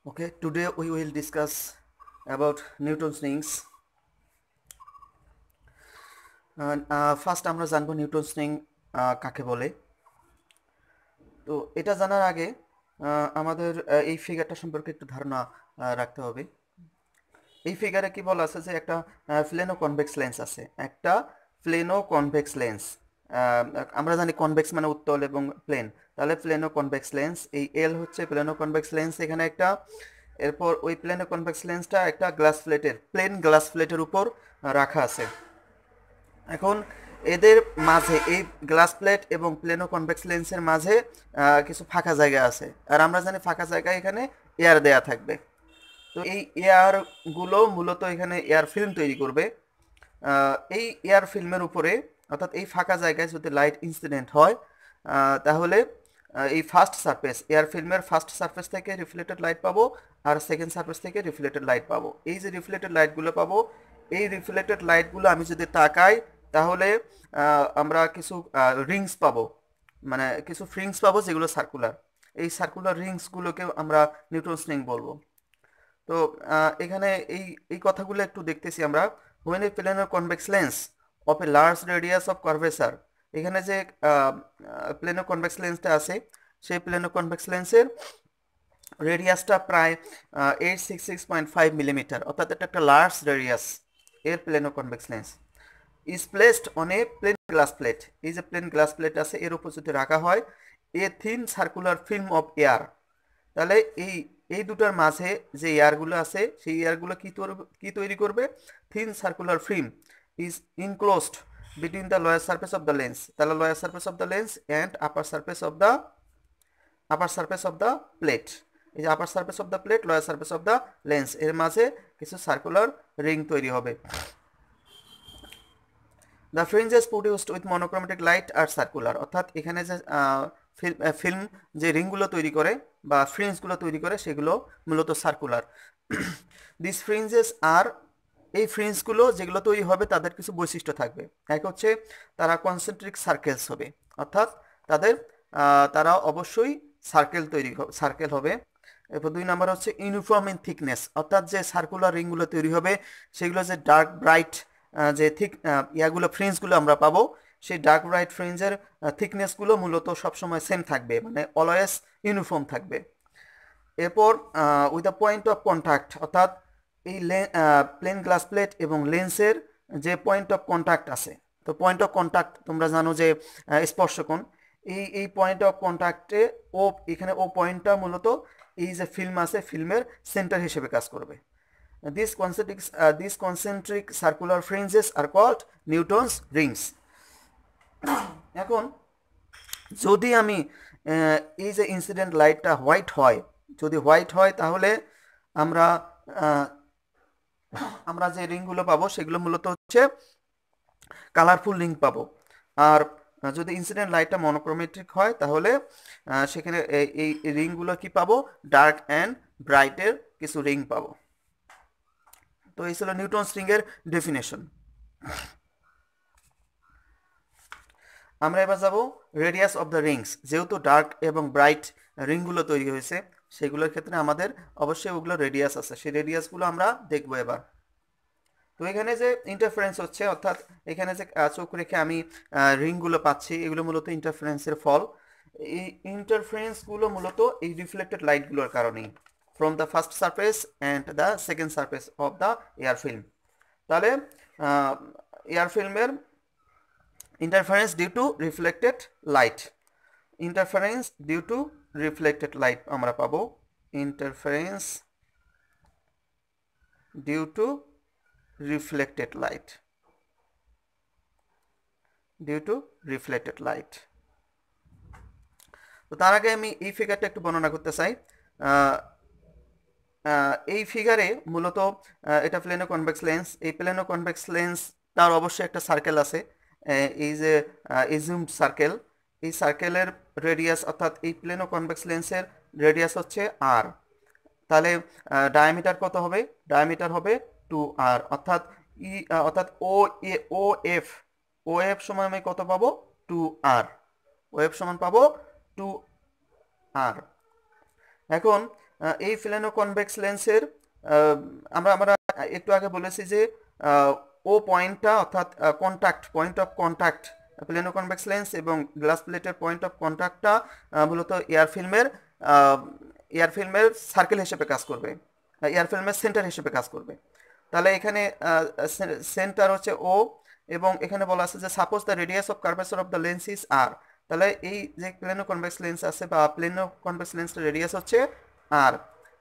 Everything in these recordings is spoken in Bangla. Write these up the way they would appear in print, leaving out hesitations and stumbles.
Okay, today we will discuss about Newton's rings. First আমরা জানবো নিউটনস রিং কাকে বলে। তো এটা জানার আগে আমাদের এই ফিগারটা সম্পর্কে একটু ধারণা রাখতে হবে। এই ফিগারে কি বলা আছে যে একটা প্লেনো কনভেক্স লেন্স আছে, একটা প্লেনো কনভেক্স লেন্স। আমরা জানি কনভেক্স মানে উত্তল এবং প্লেন, তাহলে প্লেনো কনভেক্স লেন্স, এই এল হচ্ছে প্লেনো কনভেক্স লেন্স এখানে একটা। এরপর ওই প্লেনো কনভেক্স লেন্সটা একটা গ্লাস প্লেটের, প্লেন গ্লাস প্লেটের উপর রাখা আছে। এখন এদের মাঝে, এই গ্লাস প্লেট এবং প্লেনো কনভেক্স লেন্সের মাঝে কিছু ফাঁকা জায়গা আছে, আর আমরা জানি ফাঁকা জায়গায় এখানে এয়ার দেয়া থাকবে। তো এই এয়ারগুলো মূলত এখানে এয়ার ফিল্ম তৈরি করবে। এই এয়ার ফিল্মের উপরে, অর্থাৎ এই ফাঁকা জায়গায় যদি লাইট ইনসিডেন্ট হয় তাহলে এই ফার্স্ট সারফেস, এয়ার ফিল্মের ফার্স্ট সারফেস থেকে রিফ্লেক্টেড লাইট পাবো, আর সেকেন্ড সারফেস থেকে রিফ্লেক্টেড লাইট পাবো। এই যে রিফ্লেক্টেড লাইটগুলো পাবো, এই রিফ্লেক্টেড লাইটগুলো আমি যদি তাকাই তাহলে আমরা কিছু রিংস পাবো, মানে কিছু ফ্রিংস পাবো যেগুলো সার্কুলার। এই সার্কুলার রিংসগুলোকে আমরা নিউটনস রিং বলবো। তো এখানে এই এই কথাগুলো একটু দেখতেছি আমরা। when a planar convex lens of a large radius of curvature, এখানে যে প্লেনো কনভেক্স লেন্সটা আছে, সেই প্লেনো কনভেক্স লেন্সের রেডিয়াসটা প্রায় 866.5 মিলিমিটার, অর্থাৎ এটা একটা লার্জ রেডিয়াস এর plano convex lens is placed on a plane glass plate. এই যে প্লেন গ্লাস প্লেট আছে এর উপর যদি রাখা হয় এ thin circular film of air, তাহলে এই এই দুটার মাঝে যে এয়ারগুলো আছে সেই এয়ারগুলো কি তৈরি করবে? Thin circular film is enclosed between the lower surface of the lens. তাহলে lower surface of the lens and upper surface of the plate. এই যে upper surface of the plate, lower surface of the lens, এর মাঝে কিছু সার্কুলার রিং তৈরি হবে। The fringes produced with monochromatic light are circular, অর্থাৎ এখানে যে ফিল্ম যে রিংগুলো তৈরি করে বা ফ্রিঞ্জগুলো তৈরি করে সেগুলো মূলত সার্কুলার। দিস ফ্রিঞ্জেস আর, এই ফ্রিঞ্জগুলো যেগুলো তৈরি হবে তাদের কিছু বৈশিষ্ট্য থাকবে। এক হচ্ছে তারা কনসেন্ট্রিক সার্কেলস হবে, অর্থাৎ তারা অবশ্যই সার্কেল হবে। এরপর 2 নাম্বার হচ্ছে ইউনিফর্ম ইন থিকনেস, অর্থাৎ যে সার্কুলার রিংগুলো তৈরি হবে সেগুলো যে ডার্ক ব্রাইট যে থিক ফ্রিঞ্জগুলো আমরা পাবো, সেই ডার্ক ব্রাইট ফ্রিঞ্জের থিকনেসগুলো মূলত সবসময় সেম থাকবে, মানে অলওয়েজ ইউনিফর্ম থাকবে। এরপর with the point of contact, অর্থাৎ এই প্লেন গ্লাস প্লেট এবং লেন্সের যে পয়েন্ট অফ কন্ট্যাক্ট আছে, তো পয়েন্ট অফ কন্ট্যাক্ট তোমরা জানো যে স্পর্শকোণ, এই পয়েন্ট অফ কন্ট্যাক্টে এখানে ও পয়েন্টটা মূলত এই যে ফিল্ম আছে ফিল্মের সেন্টার হিসেবে কাজ করবে। These concentric circular fringes are called Newton's rings. এখন যদি আমি এই যে ইনসিডেন্ট লাইটটা যদি হোয়াইট হয় তাহলে আমরা যে রিংগুলো পাবো সেগুলো মূলত হচ্ছে কালারফুল রিং পাবো। আর যদি ইনসিডেন্ট লাইটটা মনোক্রোমেটিক হয় তাহলে সেখানে এই রিংগুলো কি পাবো? ডার্ক অ্যান্ড ব্রাইটের কিছু রিং পাবো। তো এই ছিল নিউটনস রিং এর ডেফিনেশন। আমরা এবার যাব রেডিয়াস অফ দ্য রিংস। যেহেতু ডার্ক এবং ব্রাইট রিংগুলো তৈরি হয়েছে সেগুলোর ক্ষেত্রে আমাদের অবশ্যই ওগুলো রেডিয়াস আছে, সেই রেডিয়াসগুলো আমরা দেখবো এবার। তো এখানে যে ইন্টারফারেন্স হচ্ছে, অর্থাৎ এখানে যে চোখ রেখে আমি রিংগুলো পাচ্ছি, এগুলো মূলত ইন্টারফারেন্সের ফল। এই ইন্টারফারেন্সগুলো মূলত এই রিফ্লেক্টেড লাইটগুলোর কারণেই, from the first surface and the second surface of the air film. তাহলে এয়ার ফিল্মের interference due to reflected light, interference due to reflected light আমরা পাবো, interference due to reflected light, due to reflected light. তো তার আগে আমি এই ফিগারটা একটু বর্ণনা করতে চাই। এই ফিগারে মূলত এটা প্লেনো কনভেক্স লেন্স, এই প্লেনো কনভেক্স লেন্স তার অবশ্যই একটা সার্কেল আছে, এই যে এজিউমড সার্কেল, এই সার্কেলের রেডিয়াস, অর্থাৎ এই প্লেনো কনভেক্স লেন্সের রেডিয়াস হচ্ছে আর। তাহলে ডায়ামিটার কত হবে? ডায়ামিটার হবে 2r, অর্থাৎ ও এফ সমান আমি কত পাবো? 2r। ও এফ সমান পাবো 2r। এখন এই ফিলানো কনভেক্স লেন্সের আমরা আমরা একটু আগে বলেছি যে ও পয়েন্টটা অর্থাৎ point of contact plano convex lens এবং গ্লাস প্লেটের পয়েন্ট অফ কন্ট্যাক্টটা মূলত এয়ার ফিল্মের সার্কেল হিসেবে কাজ করবে, এয়ার ফিল্মের সেন্টার হিসেবে কাজ করবে। তাহলে এখানে সেন্টার হচ্ছে ও, এবং এখানে বলা আছে যে suppose the radius of curvature of the lens is R. তাহলে এই যে প্লেনো কনভেক্স লেন্স আছে বা প্লেনো কনভেক্স লেন্সের রেডিয়াস হচ্ছে R,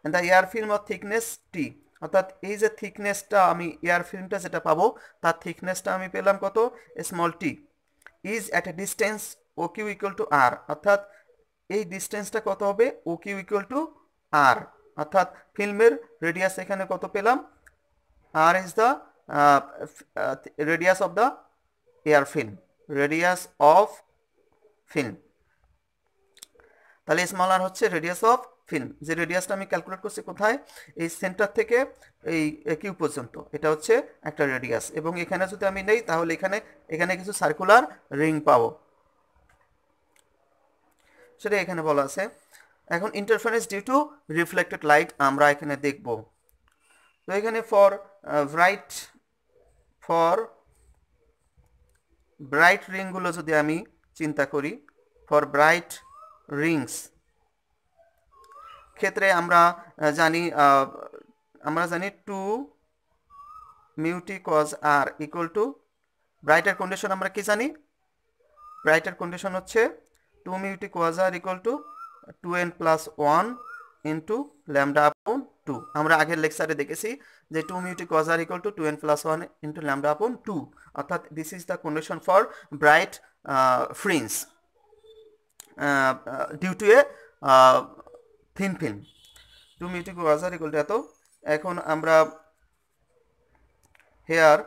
the air film of thickness t, অর্থাৎ এই যে থিকনেসটা আমি এয়ার ফিল্মটা যেটা পাবো তার থিকনেসটা আমি পেলাম কত, small t, is at a distance O Q equal to R, অর্থাৎ এই ডিস্টেন্সটা কত হবে, O Q equal to R, অর্থাৎ ফিল্মের রেডিয়াস এখানে কত পেলাম, R is the radius of the air film, radius of film. তাহলে স্মল আর হচ্ছে রেডিয়াস অফ ফিল্ম, যে রেডিয়াসটা আমি ক্যালকুলেট করছি কোথায়, এই সেন্টার থেকে এই কিউ পর্যন্ত, এটা হচ্ছে একটা রেডিয়াস। এবং এখানে যদি আমি নেই তাহলে এখানে এখানে কিছু সার্কুলার রিং পাবো, সেটা এখানে বলা আছে। এখন interference due to reflected light আমরা এখানে দেখব। তো এখানে ফর ব্রাইট রিংগুলো যদি আমি চিন্তা করি, ফর ব্রাইট রিংস ক্ষেত্রে আমরা জানি 2 mu t cos r equal to, ব্রাইটের কন্ডিশন আমরা কি জানি, ব্রাইটের কন্ডিশন হচ্ছে 2 mu t cos r equal to 2n plus 1 into lambda upon 2। আমরা আগের লেকচারে দেখেছি যে 2 mu t cos r equal to 2n plus 1 into lambda upon 2, অর্থাৎ this is the condition for bright fringe due to a thin film. 2 mu t cos r equal two এত। এখন আমরা হেয়ার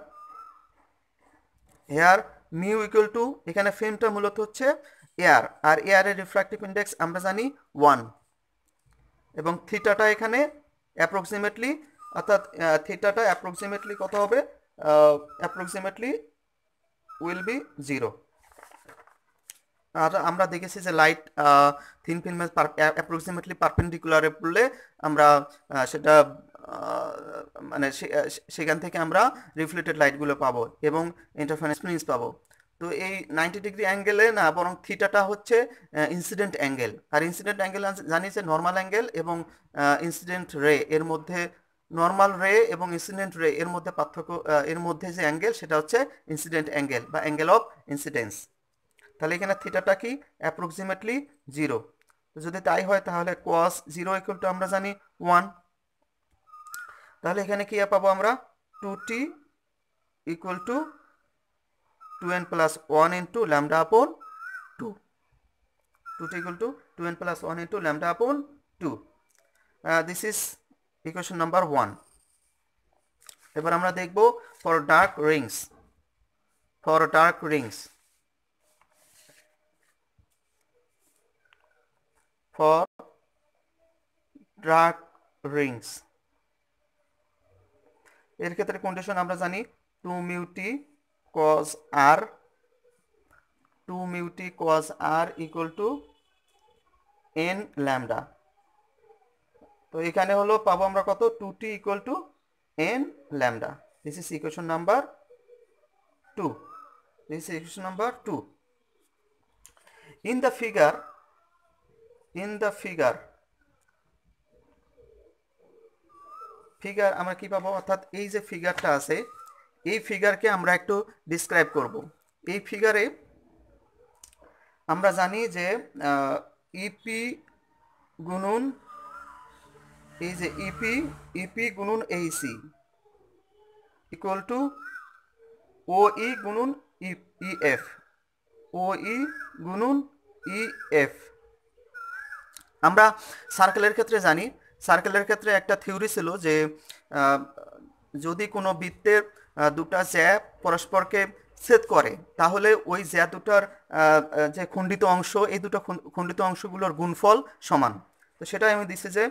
মিউ ইকুয়াল টু, এখানে ফিল্মটা মূলত হচ্ছে এয়ার, আর এয়ারের রিফ্র্যাক্টিভ ইন্ডেক্স আমরা জানি 1, এবং থিটাটা এখানে অ্যাপ্রক্সিমেটলি, অর্থাৎ থিটাটা অ্যাপ্রক্সিমেটলি কত হবে, অ্যাপ্রক্সিমেটলি উইল বি 0। আর আমরা দেখেছি যে লাইট থিন ফিল্মে অ্যাপ্রক্সিমেটলি পারপেন্ডিকুলারে পড়লে আমরা সেটা মানে সেখান থেকে আমরা রিফ্লেক্টেড লাইটগুলো পাবো এবং ইন্টারফারেন্স ফ্রিঞ্জ পাবো। তো এই 90 ডিগ্রি অ্যাঙ্গেলে না, বরং থিটাটা হচ্ছে ইনসিডেন্ট অ্যাঙ্গেল, আর ইনসিডেন্ট অ্যাঙ্গেল জানি যে নর্মাল অ্যাঙ্গেল এবং ইনসিডেন্ট রে এর মধ্যে, নর্মাল রে এবং ইনসিডেন্ট রে এর মধ্যে পার্থক্য, এর মধ্যে যে অ্যাঙ্গেল সেটা হচ্ছে ইনসিডেন্ট অ্যাঙ্গেল বা অ্যাঙ্গেল অফ ইনসিডেন্স। তাহলে এখানে থিটাটা কি, অ্যাপ্রক্সিমেটলি 0। তো যদি তাই হয় তাহলে cos 0 ইকুয়াল টু আমরা জানি 1। তাহলে এখানে কি পাবো আমরা, 2t equal to 2n plus 1 into lambda upon 2, 2t equal to 2n plus 1 into lambda upon 2। This is equation number 1। এবার আমরা দেখব for dark Rings, for dark Rings, for dark rings এর ক্ষেত্রে কন্ডিশন আমরা জানি 2 mu T cos r, 2 mu T cos r equal to n lambda. তো এখানে হলো পাবো আমরা কত, 2t equal to n lambda. This is equation number 2, this is equation number 2। In the figure আমরা কি পাবো, অর্থাৎ এই যে ফিগারটা আছে এই ফিগারকে আমরা একটু ডিসক্রাইব করব। এই ফিগারে আমরা জানি যে ইপি গুণন, এই যে ইপি গুণন এইসি ইকুয়াল টু ওই গুণন ইএফ, ওই গুণন ইএফ। আমরা সার্কেলের ক্ষেত্রে জানি, সার্কেলের ক্ষেত্রে একটা থিওরি ছিল যে যদি কোনো বৃত্তের দুটা জ্যা পরস্পরকে ছেদ করে তাহলে ওই জ্যা দুটার যে খণ্ডিত অংশ, এই দুটো খণ্ডিত অংশগুলোর গুণফল সমান। তো সেটাই আমি দিচ্ছি যে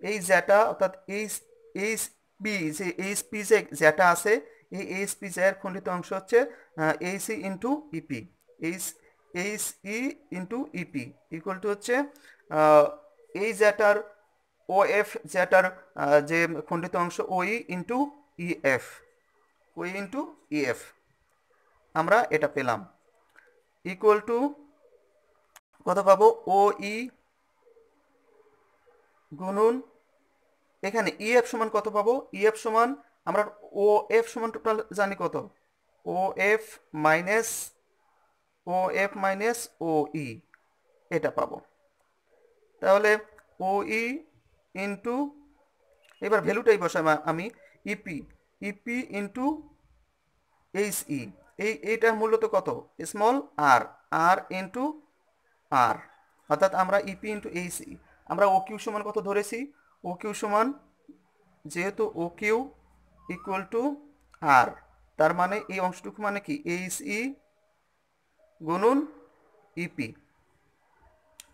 এই জ্যাটা, অর্থাৎ এইচপি যে জ্যাটা আছে, এই এইচপি জ্যার খণ্ডিত অংশ হচ্ছে HE into EP, HE into EP equal to হচ্ছে এই জ্যাটার ও এফ যেটার যে খণ্ডিত অংশ ওই ইন্টু ইএফ, ওই ইন্টু ইএফ, আমরা এটা পেলাম ইকুয়াল টু কত পাবো, ও ই গুণন এখানে ইএফ সমান কত পাবো, ইএফ সমান আমরা ও এফ সমান টোটাল জানি কত, ও এফ মাইনাস ও ই, এটা পাবো। তাহলে ও ই ইন্টু, এবার ভ্যালুটাই বসাই আমি, ইপি ইন্টু এইচ ই, এইটার মূল্য তো কত, স্মল আর ইন্টু আর, অর্থাৎ আমরা ইপি ইন্টু এইচ ই, আমরা ও কিউ সমান কত ধরেছি, ও কিউ সমান, যেহেতু ও কিউ ইকুয়াল টু আর, তার মানে এই অংশটুকু মানে কি এইচ ই গুণন ইপি,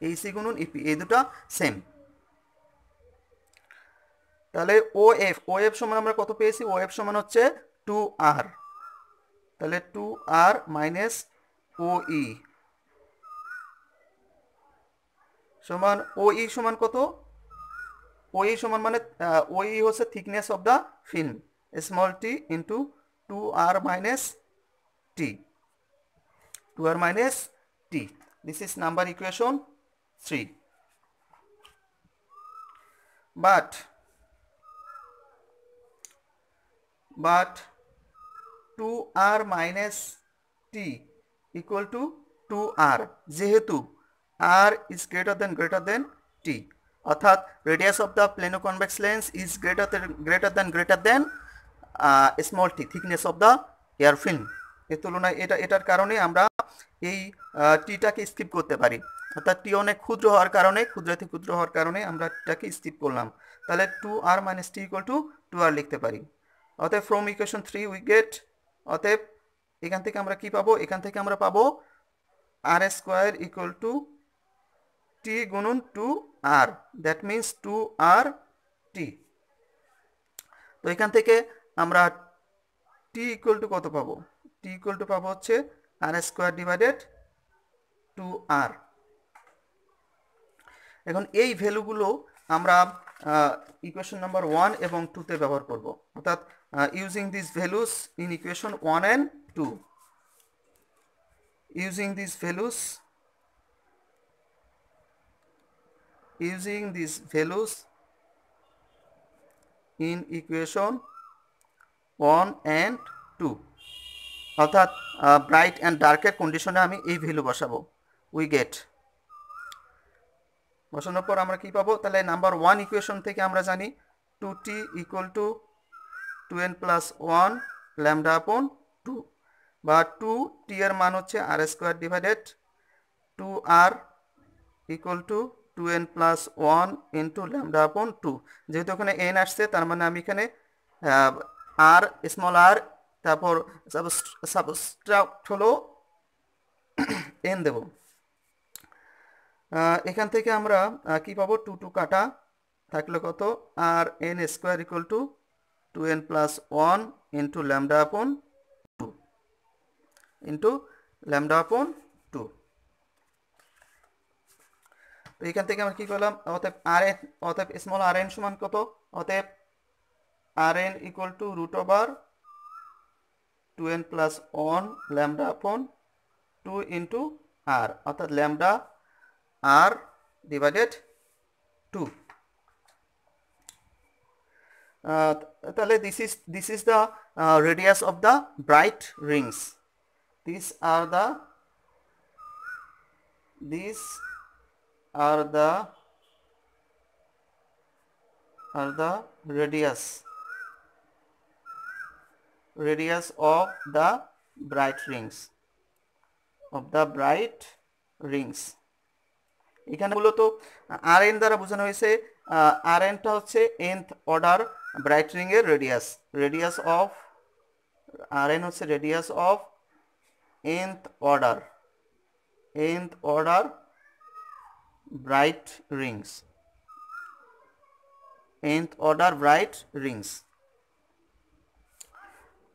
এইচ ই গুণন ইপি, এই দুটা সেম। তাহলে ও এফ সমান আমরা কত পেয়েছি, ও এফ সমান হচ্ছে 2r, তাহলে 2r মাইনাস ও ই সমান, ও ই সমান কত, ও ই সমান মানে ও ই হচ্ছে thickness of the film, small tea into 2r minus T, 2r minus t. This is number equation 3. But 2r minus t equal to 2r, যেহেতু r is greater than t, অর্থাৎ radius of the plano convex lens is greater than small t, thickness of the air film. এর তুলনায় এটার কারণে আমরা এই টিটাকে স্কিপ করতে পারি, অর্থাৎ টি অনেক ক্ষুদ্র হওয়ার কারণে, ক্ষুদ্র হওয়ার কারণে আমরা টিটাকে স্কিপ করলাম। তাহলে 2r minus t equal to 2r লিখতে পারি। অতএব ফ্রম ইকুয়েশন 3 উই গেট, অতএব এখান থেকে আমরা কি পাবো, এখান থেকে আমরা পাবো r square equal to t গুণন 2r, that means 2r t। তো এখান থেকে আমরা t ইকুয়াল টু কত পাবো, t ইকুয়াল টু পাবো হচ্ছে r স্কয়ার ডিভাইডেড 2r। এখন এই ভ্যালুগুলো আমরা ইকুয়েশন নাম্বার 1 এবং 2 তে ব্যবহার করব, অর্থাৎ using this values in equation 1 and 2, using these values in equation 1 and 2, অর্থাৎ ব্রাইট অ্যান্ড ডার্কের কন্ডিশনে আমি এই ভ্যালু বসাবো, উই গেট, বসানোর পর আমরা কি পাবো, তাহলে নাম্বার 1 ইকুয়েশন থেকে আমরা জানি 2t equal to 2n plus 1 lambda upon 2, বা 2t এর মান হচ্ছে r square divided 2r equal to 2n plus 1 into lambda upon 2, যেহেতু ওখানে n আসছে তার মানে আমি এখানে r স্মল r তারপর সাবস্ট্রাক্ট হলো n দেব। এখান থেকে আমরা কি পাবো, 2 কাটা থাকলে কত, আর n square equal to 2n plus 1 into lambda upon 2 into lambda upon 2। তো এখান থেকে আমরা কি পেলাম, অতএব স্মল আর এন সমান কত, অতএব r n equal to root over 2n plus 1 lambda upon 2 into আর, অর্থাৎ ল্যামডা আর ডিভাইডেড 2। তাহলে this is the radius of the bright rings. These are the radius of the bright rings, এখানে মূলত আর এন দ্বারা বোঝানো হয়েছে, আর এনটা হচ্ছে nth অর্ডার ব্রাইট রিং এর রেডিয়াস অফ, আর এন হচ্ছে radius of nth order bright rings.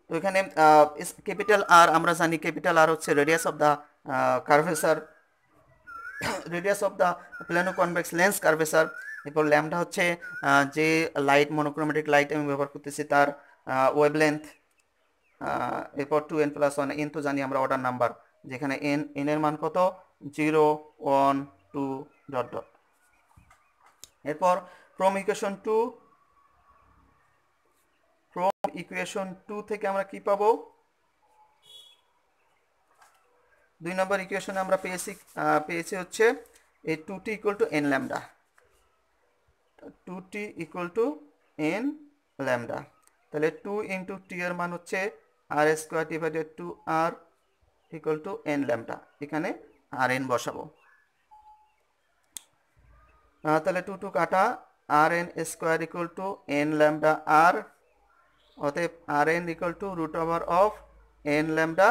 তো এখানে ক্যাপিটাল আর আমরা জানি, ক্যাপিটাল আর হচ্ছে radius of the curvature, radius of the plano convex lens curvature, এরপর ল্যামডা হচ্ছে যে লাইট মনোক্রোমেটিক লাইট আমি ব্যবহার করতেছি তার ওয়েভলেন্থ। এরপর 2n+1, এন তো জানি আমরা অর্ডার নাম্বার, যেখানে এন এর মান কত 0 1 2 ডট ডট। এরপর ফ্রম ইকুয়েশন 2 থেকে আমরা কি পাবো, 2 নম্বর ইকুয়েশনে আমরা পেয়েছি হচ্ছে এই 2t equal to n lambda, 2t equal to n lambda. তাহলে 2 ইন্টু t এর মান হচ্ছে r square divided to r equal to n lambda, এখানে আর n বসাবো। তাহলে 2 2 কাটা, আর n square equal to n lambda r, অতএব আর n equal to root over of n lambda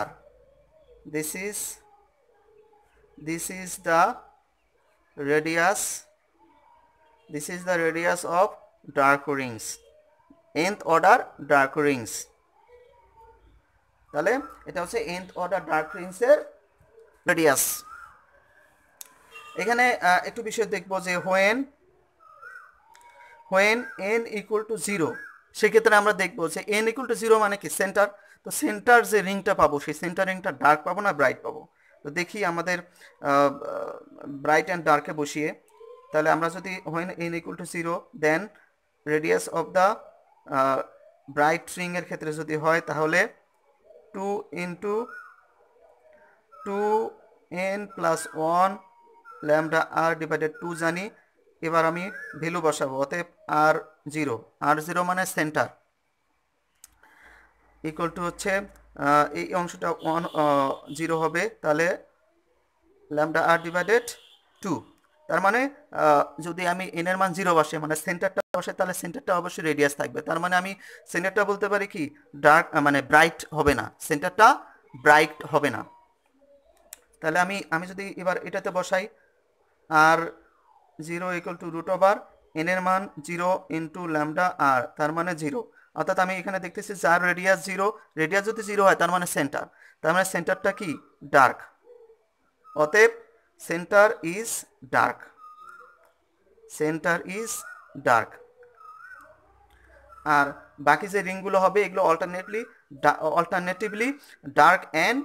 r। this is the radius of dark rings, nth order dark rings। তাহলে এটা হচ্ছে nth order dark rings এর রেডিয়াস। এখানে একটু বিষয় দেখবো যে when n equal to 0, সেক্ষেত্রে আমরা দেখবো যে n equal to 0 মানে কি সেন্টার। তো সেন্টার যে রিংটা পাবো সেই সেন্টার রিংটা ডার্ক পাবো না ব্রাইট পাবো। তো দেখি আমাদের ব্রাইট অ্যান্ড ডার্কে বসিয়ে, তাহলে আমরা যদি when n equal to 0 then radius of the bright ring এর ক্ষেত্রে যদি হয় তাহলে 2 into 2n+1 lambda r divided 2 জানি। এবার আমি ভ্যালু বসাবো, অতএব r0 মানে সেন্টার ইকুয়াল টু হচ্ছে এই অংশটা 0 হবে, তাহলে ল্যামডা r ডিভাইডেড 2। তার মানে যদি আমি n এর মান 0 বসে মানে সেন্টারটা বসে, তাহলে সেন্টারটা অবশ্যই রেডিয়াস থাকবে। তার মানে আমি সেন্টারটা বলতে পারি কি ডার্ক, মানে ব্রাইট হবে না, সেন্টারটা ব্রাইট হবে না। তাহলে আমি যদি এবার এটাতে বসাই r0 equal to root over n এর মান 0 ইন্টু ল্যামডা r, তার মানে 0। অর্থাৎ আমি এখানে দেখতেছি যার রেডিয়াস 0, রেডিয়াস যদি 0 হয় তার মানে সেন্টার, তার মানে সেন্টারটা কি ডার্ক, অতএব সেন্টার ইজ ডার্ক। আর বাকি যে রিংগুলো হবে এগুলো alternatively dark and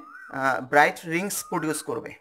bright Rings produce করবে।